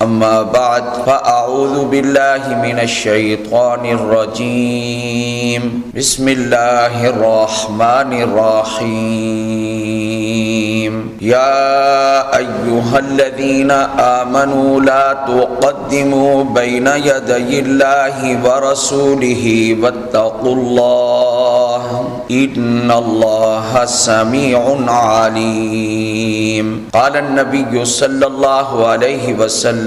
أما بعد فأعوذ بالله من الشيطان الرجيم بسم الله الرحمن الرحيم يا أيها الذين آمنوا لا تقدموا بين يدي الله ورسوله واتقوا الله إن الله سميع عليم قال النبي صلى الله عليه وسلم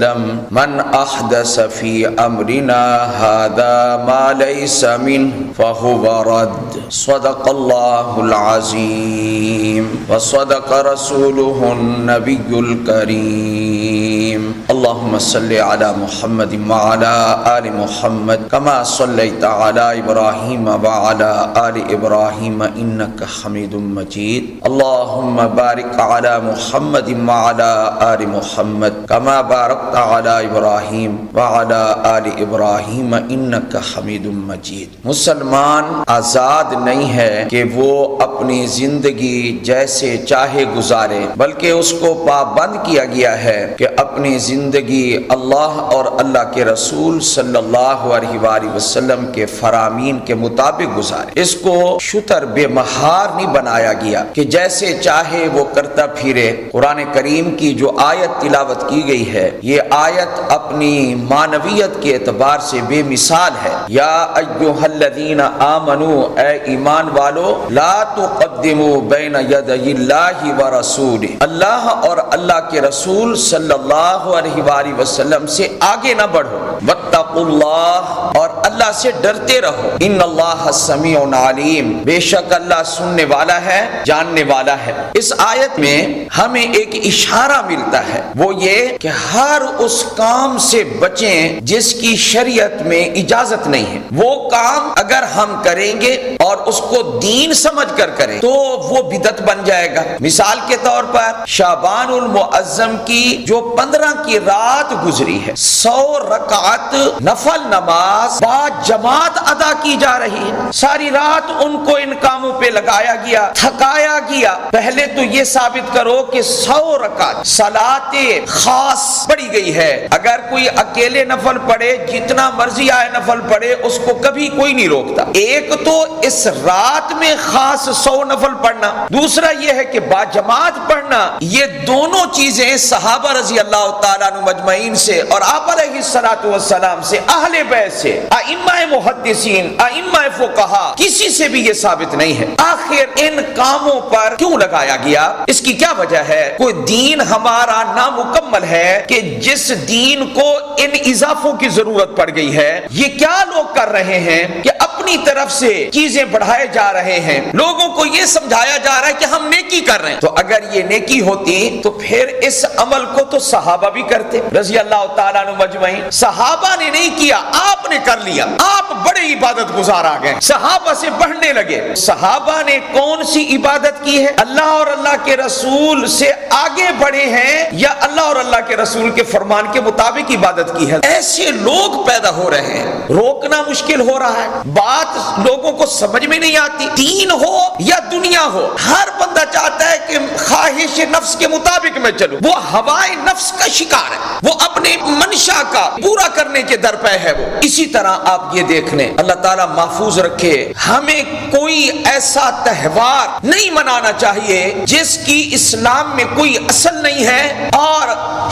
من احدث في امرنا هذا ما ليس منه فهو رد صدق الله العظيم وصدق رسوله النبي الكريم اللهم صل على محمد وعلى آل محمد كما صليت على إبراهيم وعلى آل إبراهيم إنك حميد مجيد اللهم بارك على محمد وعلى آل محمد كما باركت على ابراہیم وعلى آل ابراہیم انک حمید مجید۔ مسلمان آزاد نہیں ہے کہ وہ اپنی زندگی جیسے چاہے گزارے، بلکہ اس کو پابند کیا گیا ہے کہ اپنی زندگی اللہ اور اللہ کے رسول صلی اللہ علیہ وآلہ وسلم کے فرامین کے مطابق گزارے۔ اس کو شتر بے مہار نہیں بنایا گیا کہ جیسے چاہے وہ کرتا پھرے۔ قرآن کریم کی جو آیت تلاوت کی گئی ہے، یہ آیت اپنی معنویت کے اعتبار سے بے مثال ہے۔ یا ایھا الذین آمنو، اے ایمان والو، لا تقدموا بین یدی اللہ ورسولہ، اللہ اور اللہ کے رسول صلی اللہ علیہ وآلہ وسلم سے آگے نہ بڑھو، واتقوا اللہ، اور اللہ سے ڈرتے رہو، ان اللہ سمیع علیم، بے شک اللہ سننے والا ہے، جاننے والا ہے۔ اس آیت میں ہمیں ایک اشارہ ملتا ہے، وہ یہ کہ ہر اس کام سے بچیں جس کی شریعت میں اجازت نہیں ہے۔ وہ کام اگر ہم کریں گے اور اس کو دین سمجھ کر کریں تو وہ بدعت بن جائے گا۔ مثال کے طور پر شعبان المعظم کی جو 15 کی رات گزری ہے، 100 رکعت نفل نماز با جماعت ادا کی جا رہی ہے، ساری رات ان کو ان کاموں پہ لگایا گیا، تھکایا گیا۔ پہلے تو یہ ثابت کرو کہ 100 رکعت صلاۃ خاص پڑھی گئی ہے، اگر کوئی اکیلے نفل پڑھے، جتنا مرضی آئے نفل پڑھے، اس کو کبھی کوئی نہیں روکتا۔ ایک تو اس رات میں خاص 100 نفل پڑھنا، دوسرا یہ ہے کہ با جماعت پڑھنا۔ یہ دونوں چیزیں صحابہ رضی اللہ تعالیٰ عنہ مجمعین سے اور آپ علیہ الصلوۃ والسلام سے، اہل بیت سے، ائمہ محدثین، ائمہ فقہا، کسی سے بھی یہ ثابت نہیں ہے۔ آخر ان کاموں پر کیوں لگایا گیا؟ اس کی کیا وجہ ہے؟ کوئی دین ہمارا نامکمل ہے کہ جس دین کو ان اضافوں کی ضرورت پڑ گئی ہے؟ یہ کیا لوگ کر رہے ہیں کہ اپنی طرف سے چیزیں بڑھائے جا رہے ہیں، لوگوں کو یہ سمجھایا جا رہا ہے کہ ہم نیکی کر رہے ہیں۔ تو اگر یہ نیکی ہوتی تو پھر اس عمل کو تو صحابہ بھی کرتے رضی اللہ تعالیٰ عنہ مجمعین۔ صحابہ نے نہیں کیا، آپ نے کر لیا، آپ بڑے عبادت گزار آ گئے، صحابہ سے بڑھنے لگے۔ صحابہ نے کون سی عبادت کی ہے؟ اللہ اور اللہ کے رسول سے آگے بڑھے ہیں یا اللہ اور اللہ کے رسول کے فرمان کے مطابق عبادت کی ہے؟ ایسے لوگ پیدا ہو رہے ہیں، روکنا مشکل ہو رہا ہے، بات لوگوں کو سمجھ میں نہیں آتی۔ دین ہو یا دنیا ہو، ہر بندہ چاہتا ہے کہ خواہش نفس کے مطابق میں چلوں، وہ ہوائے نفس کا شکار ہے، وہ اپنے منشا کا پورا کرنے کے در پہ ہے۔ وہ اسی طرح آپ یہ دیکھ لیں، اللہ تعالیٰ محفوظ رکھے، ہمیں کوئی ایسا تہوار نہیں منانا چاہیے جس کی اسلام میں کوئی اصل نہیں ہے اور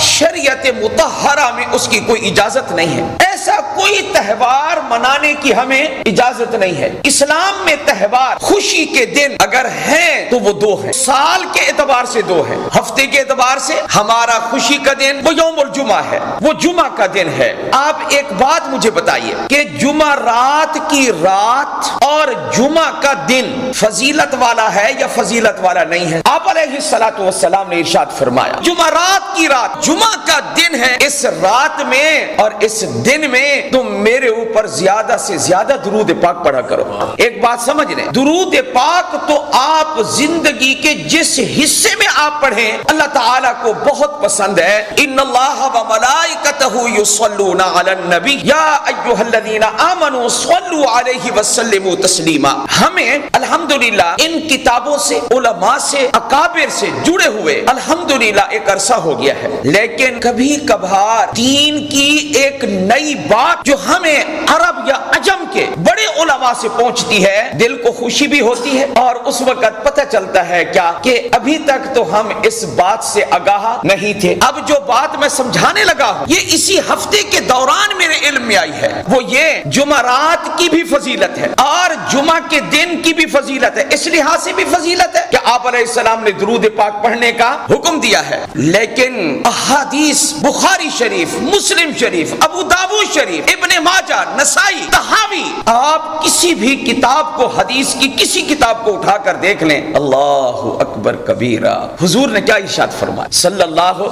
شریعت مطہرہ میں اس کی کوئی اجازت نہیں ہے۔ ایسا کوئی تہوار منانے کی ہمیں اجازت نہیں ہے۔ اسلام میں تہوار، خوشی کے دن اگر ہیں تو وہ دو ہیں، سال کے اعتبار سے دو ہیں۔ ہفتے کے اعتبار سے ہمارا خوشی کا دن وہ یوم الجمعہ ہے، وہ جمعہ کا دن ہے۔ آپ ایک بات مجھے بتائیے کہ جمعہ رات کی رات اور جمعہ کا دن فضیلت والا ہے یا فضیلت والا نہیں ہے؟ آپ علیہ الصلوۃ والسلام نے ارشاد فرمایا جمعہ رات کی رات جمعہ کا دن ہے، اس رات میں اور اس دن میں تم میرے اوپر زیادہ سے زیادہ درود پاک پڑھا کرو۔ ایک بات سمجھ لیں، درود پاک تو آپ زندگی کے جس حصے میں آپ پڑھیں اللہ تعالیٰ کو بہت پسند ہے۔ ان اللہ و ملائکتہ یصلون علی النبی یا ایھا الذین آمنوا صلوا علیہ وسلموا تسلیما. ہمیں الحمدللہ ان کتابوں سے، علماء سے، اکابر سے جڑے ہوئے الحمدللہ ایک عرصہ ہو گیا ہے، لیکن کبھی کبھار دین کی ایک نئی بات جو ہمیں عرب یا عجم کے بڑے علماء سے پہنچتی ہے، دل کو خوشی بھی ہوتی ہے، اور اس وقت پتہ چلتا ہے کیا کہ ابھی تک تو ہم اس بات سے آگاہ نہیں تھے. اب جو بات میں سمجھانے لگا ہوں یہ اسی ہفتے کے دوران میرے علم میں آئی ہے، وہ یہ جمعرات کی بھی فضیلت ہے اور جمعہ کے دن کی بھی فضیلت ہے. اس لحاظ سے بھی فضیلت ہے کہ آپ علیہ السلام نے درود پاک پڑھنے کا حکم دیا ہے، لیکن احادیث بخاری شریف، مسلم شریف، ابو داؤد شریف، ابن ماجہ، نسائی، طحاوی، آپ کسی بھی کتاب کو، حدیث کی کسی کتاب کو اٹھا کر دیکھ لیں، اللہ اکبر کبیرہ. حضور نے کیا ارشاد فرمایا صلی اللہ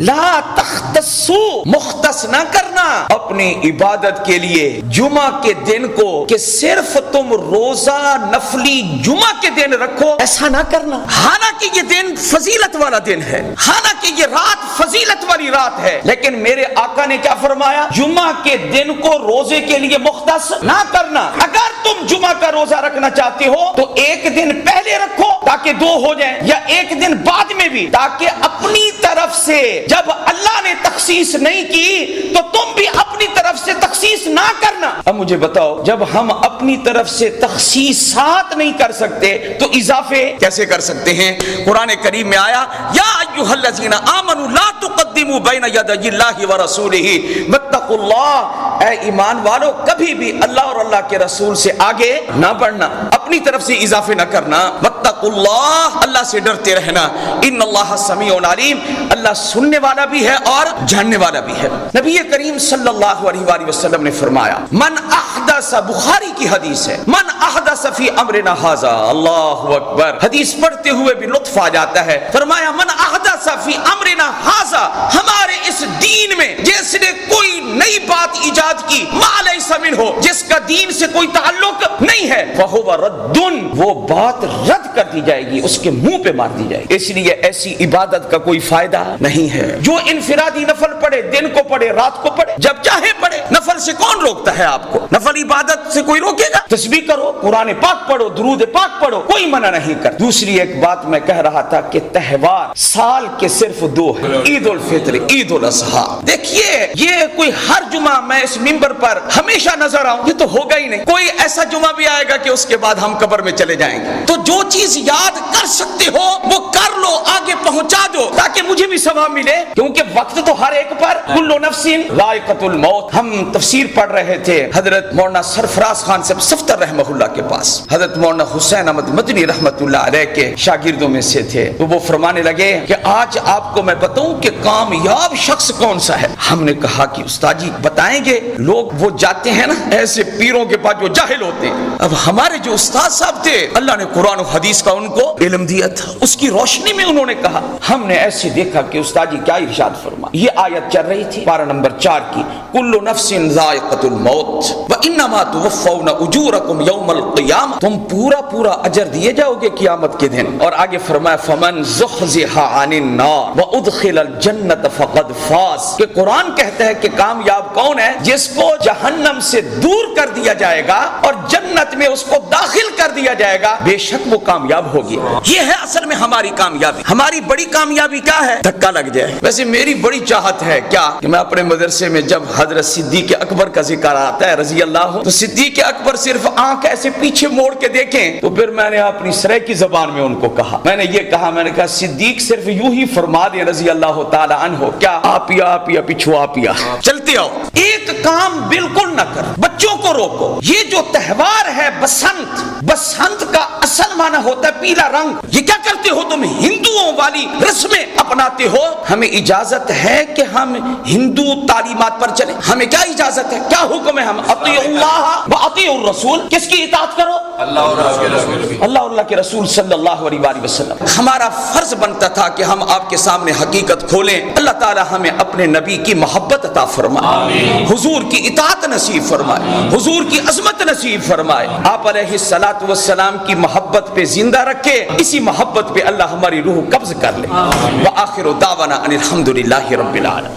لا تختصوا، مختص نہ کرنا اپنی عبادت کے لیے جمعہ کے دن کو کہ صرف تم روزہ نفلی جمعہ کے دن رکھو، ایسا نہ کرنا. حالانکہ یہ دن فضیلت والا دن ہے، حالانکہ یہ رات فضیلت والی رات ہے، لیکن میرے آقا نے کیا فرمایا؟ جمعہ کے دن کو روزے کے لیے مختص نہ کرنا. اگر تم جمعہ کا روزہ رکھنا چاہتے ہو تو ایک دن پہلے رکھو تاکہ دو ہو جائیں، یا ایک دن بعد میں بھی، تاکہ اپنی طرف سے جب اللہ نے تخصیص نہیں کی تو تم بھی اپنی طرف سے تخصیص نہ کرنا. اب مجھے بتاؤ، جب ہم اپنی طرف سے تخصیصات نہیں کر سکتے تو اضافے کیسے کر سکتے ہیں؟ قرآن کریم میں آیا یا ایھا الذین آمنوا لا تقدموا بین یدی اللہ ورسولہ واتقوا اللہ. اے ایمان والو، کبھی بھی اللہ اور اللہ کے رسول سے آگے نہ بڑھنا، اپنی طرف سے اضافے نہ کرنا. واتقوا اللہ، اللہ سے ڈرتے رہنا. ان اللہ سمیع علیم، اللہ سننے والا بھی ہے اور جاننے والا بھی ہے. نبی کریم صلی اللہ علیہ وآلہ وسلم نے فرمایا من احدث، بخاری کی حدیث ہے، من احدث فی امرنا ھذا، اللہ اکبر، حدیث پڑھتے ہوئے بھی لطف آ جاتا ہے. فرمایا من احدث فی امرنا ھذا، ہمارے اس دین میں جس نے کوئی نئی بات ایجاد کی، ما لیس منہ، جس کا دین سے کوئی تعلق نہیں ہے، فہو رد، وہ بات رد کر دی جائے گی، اس کے منہ پہ مار دی جائے گی. اس لیے ایسی عبادت کا کوئی فائدہ نہیں ہے. جو انفرادی نفل پڑھے، دن کو پڑھے، رات کو پڑھے، جب چاہے پڑھے. نفل سے کون روکتا ہے آپ کو؟ نفل عبادت سے کوئی روکے گا؟ تسبیح کرو، قرآن پاک پڑھو، درود پاک پڑھو، کوئی منع نہیں کر. دوسری ایک بات میں کہہ رہا تھا کہ تہوار سال کے صرف دو ہیں، عید الفطر، عید الاضحیٰ. دیکھیے یہ کوئی ہر جمعہ میں اس منبر پر ہمیشہ نظر آؤں، یہ تو ہوگا ہی نہیں. کوئی ایسا جمعہ بھی آئے گا کہ اس کے بعد ہم قبر میں چلے جائیں گے. تو جو چیز یاد کر سکتے ہو وہ کر لو، آگے پہنچا دو تاکہ مجھے بھی ثواب ملے، کیونکہ وقت تو ہر ایک پر کل نفس ذائقۃ الموت. ہم تفسیر پڑھ رہے تھے حضرت مولانا سرفراز خان صاحب صفتر رحمہ اللہ کے پاس، حضرت مولانا حسین احمد مدنی رحمۃ اللہ علیہ کے شاگردوں میں سے تھے. تو وہ فرمانے لگے کہ آج آپ کو میں بتاؤں کہ کامیاب شخص کون سا ہے. ہم نے کہا کہ استاد جی بتائیں گے. لوگ وہ جاتے ہیں نا ایسے پیروں کے پاس جو جاہل ہوتے ہیں. اب ہمارے جو استاد صاحب تھے، اللہ نے قرآن و حدیث کا ان کو علم دیا تھا، اس کی روشنی میں انہوں نے کہا. ہم نے ایسے دیکھا کہ استاد جی کیا ارشاد فرما. یہ آیت چل رہی تھی پارہ نمبر 4 کی، کل نفس ذائقۃ الموت وانما توفون اجورکم یوم القیامہ، تم پورا اجر دیے جاؤ گے قیامت کے دن. اور آگے فرمایا فمن زحزح عن النار وادخل الجنۃ فقد فاز، کہ قرآن کہتا ہے کہ کامیاب کون ہے؟ جس کو جہنم سے دور کر دیا جائے گا اور جنت میں اس کو داخل کر دیا جائے گا، بے شک وہ کامیاب ہوگی. یہ ہے اصل میں ہماری کامیابی. ہماری بڑی کامیابی کیا ہے؟ دھکا لگ جائے. ویسے میری بڑی چاہت ہے کیا کہ میں اپنے مدرسے میں جب حضرت صدیق اکبر کا ذکر آتا ہے رضی اللہ، تو صدیق اکبر صرف آنکھ ایسے پیچھے موڑ کے دیکھیں. تو پھر میں نے اپنی سرائکی زبان میں ان کو کہا، میں نے یہ کہا، میں نے کہا صدیق صرف یوں ہی فرما دیں رضی اللہ تعالی عنہ، کیا آپیا پیچھو آپیا، چلتے آؤ، ایک کام بالکل نہ کر، بچوں کو روکو. یہ جو تہوار ہے بسنت کا اصل معنی ہوتا ہے پیلا رنگ. یہ کیا کرتے ہو تم؟ ہندوؤں والی رسمیں اپناتے ہو. ہمیں اجازت ہے کہ ہم ہندو تعلیمات پر چلیں. ہمیں کیا اجازت ہے، کیا حکم ہے؟ ہم اطیعوا اللہ واطیعوا الرسول. کس کی اطاعت کرو؟ اللہ اور اللہ کے رسول صلی اللہ علیہ وآلہ وسلم. ہمارا فرض بنتا تھا کہ ہم آپ کے سامنے حقیقت کھولیں. اللہ تعالی ہمیں اپنے نبی کی محبت عطا فرمائے، حضور کی اطاعت نصیب فرمائے، حضور کی عظمت نصیب فرمائے، آپ علیہ الصلوۃ والسلام کی محبت پہ زندہ رکھے. اسی محبت پہ اللہ ہماری روح قبض کر لے. وآخر دعوانا ان الحمد للہ رب العالمین.